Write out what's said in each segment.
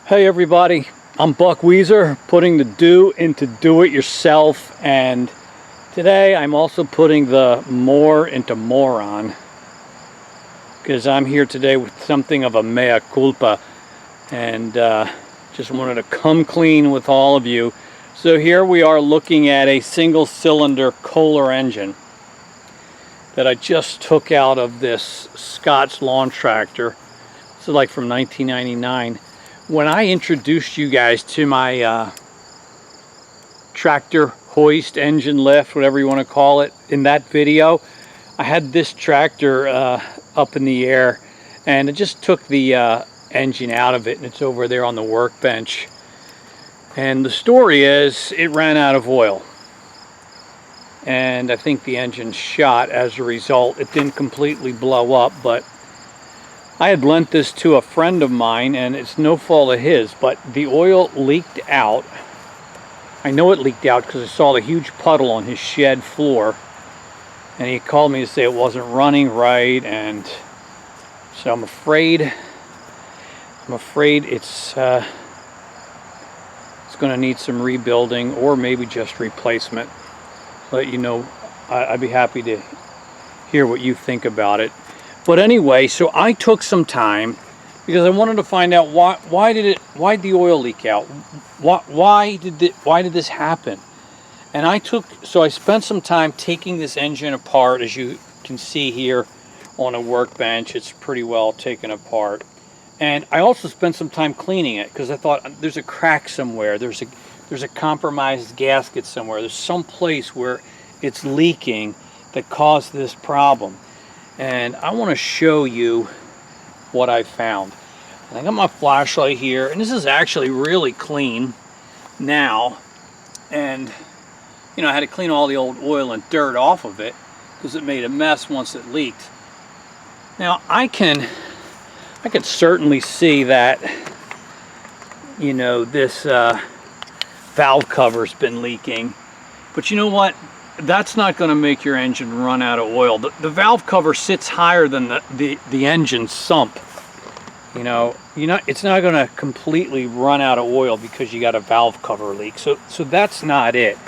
Hey everybody, I'm Buck Weezer, putting the do into do-it-yourself, and today I'm also putting the more into moron, because I'm here today with something of a mea culpa, and just wanted to come clean with all of you. So here we are looking at a single-cylinder Kohler engine that I just took out of this Scott's lawn tractor. This is like from 1999. When I introduced you guys to my tractor hoist, engine lift, whatever you want to call it, in that video, I had this tractor up in the air, and I just took the engine out of it, and it's over there on the workbench. And the story is, it ran out of oil, and I think the engine shot as a result. It didn't completely blow up, but I had lent this to a friend of mine, and it's no fault of his, but the oil leaked out. I know it leaked out because I saw the huge puddle on his shed floor, and he called me to say it wasn't running right, and so I'm afraid it's going to need some rebuilding, or maybe just replacement. Let you know, I'd be happy to hear what you think about it. But anyway, so I took some time because I wanted to find out why did the oil leak out? Why did this happen? And I spent some time taking this engine apart. As you can see here on a workbench, it's pretty well taken apart. And I also spent some time cleaning it because I thought there's a crack somewhere. There's a compromised gasket somewhere. There's some place where it's leaking that caused this problem. And I want to show you what I found. And I got my flashlight here, and this is actually really clean now. And you know, I had to clean all the old oil and dirt off of it because it made a mess once it leaked. Now I can certainly see that, you know, this valve cover's been leaking, but you know what? That's not going to make your engine run out of oil. The valve cover sits higher than the engine sump. You know, it's not going to completely run out of oil because you got a valve cover leak. So that's not it.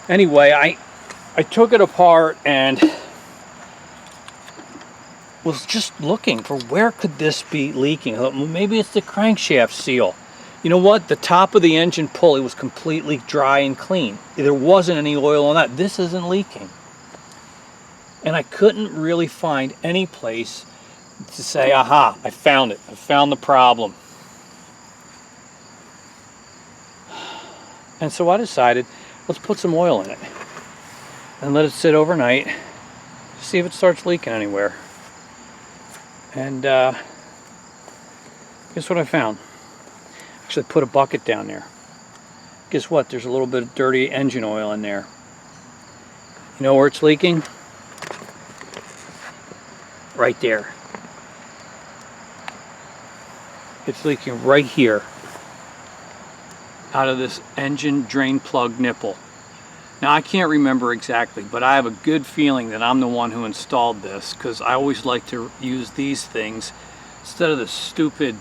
Anyway, I took it apart and was just looking for where could this be leaking. Maybe it's the crankshaft seal. You know what? The top of the engine pulley was completely dry and clean. There wasn't any oil on that. This isn't leaking. And I couldn't really find any place to say, aha, I found it. I found the problem. And so I decided, let's put some oil in it and let it sit overnight, see if it starts leaking anywhere. And guess what I found? Actually put a bucket down there. Guess what? There's a little bit of dirty engine oil in there. You know where it's leaking? Right there. It's leaking right here out of this engine drain plug nipple. Now I can't remember exactly, but I have a good feeling that I'm the one who installed this, because I always like to use these things instead of the stupid.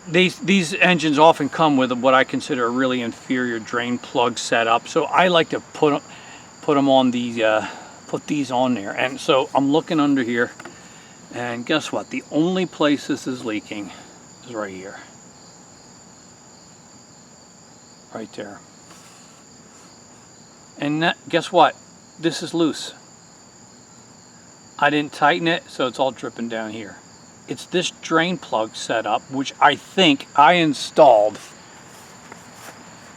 These engines often come with what I consider a really inferior drain plug setup, so I like to put them on put these on there. And so I'm looking under here, and guess what? The only place this is leaking is right here, right there. And guess what? This is loose. I didn't tighten it, so it's all dripping down here. It's this drain plug setup, which I think I installed,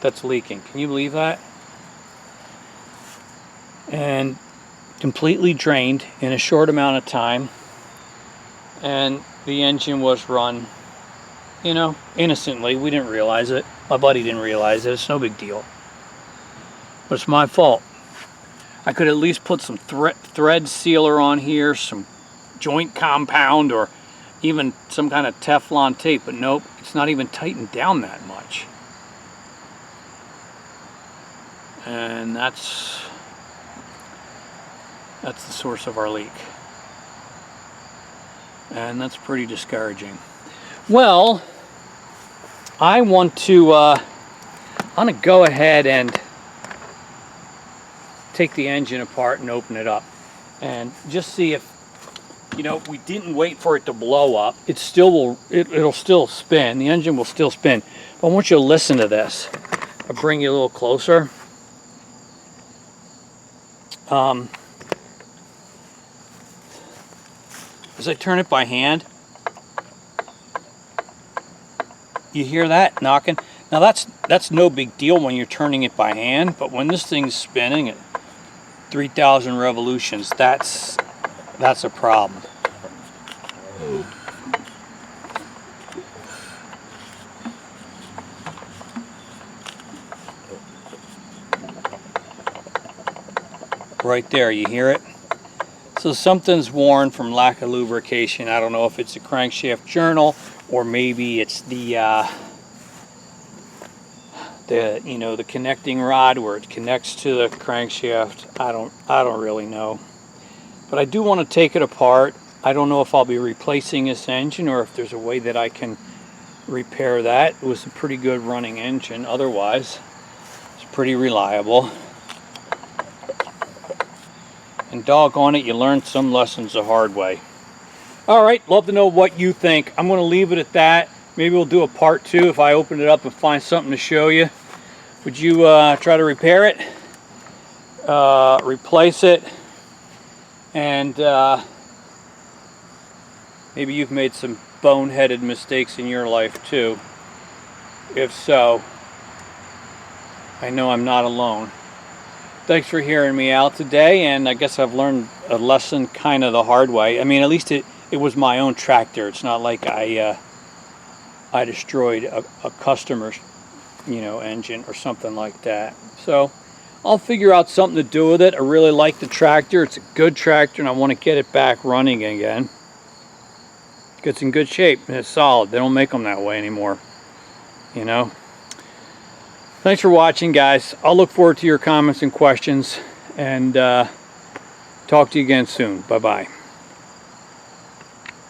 that's leaking. Can you believe that? And completely drained in a short amount of time. And the engine was run, you know, innocently. We didn't realize it. My buddy didn't realize it. It's no big deal. But it's my fault. I could at least put some thread sealer on here, some joint compound, or even some kind of Teflon tape, but nope, it's not even tightened down that much. And that's the source of our leak. And that's pretty discouraging. Well, I want to go ahead and take the engine apart and open it up and just see if, you know, we didn't wait for it to blow up. It still will, it'll still spin. The engine will still spin. But I want you to listen to this. I'll bring you a little closer. As I turn it by hand, you hear that knocking? Now that's no big deal when you're turning it by hand, but when this thing's spinning at 3,000 revolutions, that's a problem. Right there, you hear it? So something's worn from lack of lubrication. I don't know if it's a crankshaft journal or maybe it's the connecting rod where it connects to the crankshaft. I don't really know. But I do want to take it apart. I don't know if I'll be replacing this engine or if there's a way that I can repair that. It was a pretty good running engine otherwise. It's pretty reliable. And doggone it, you learn some lessons the hard way. All right, love to know what you think. I'm going to leave it at that. Maybe we'll do a part 2 if I open it up and find something to show you. Would you try to repair it, replace it, and maybe you've made some boneheaded mistakes in your life too? If so, I know I'm not alone. Thanks for hearing me out today, and I guess I've learned a lesson kind of the hard way. I mean, at least it was my own tractor. It's not like I destroyed a customer's, you know, engine or something like that. So I'll figure out something to do with it. I really like the tractor. It's a good tractor, and I want to get it back running again. It's in good shape and it's solid. They don't make them that way anymore, you know. Thanks for watching, guys. I'll look forward to your comments and questions, and talk to you again soon. Bye-bye.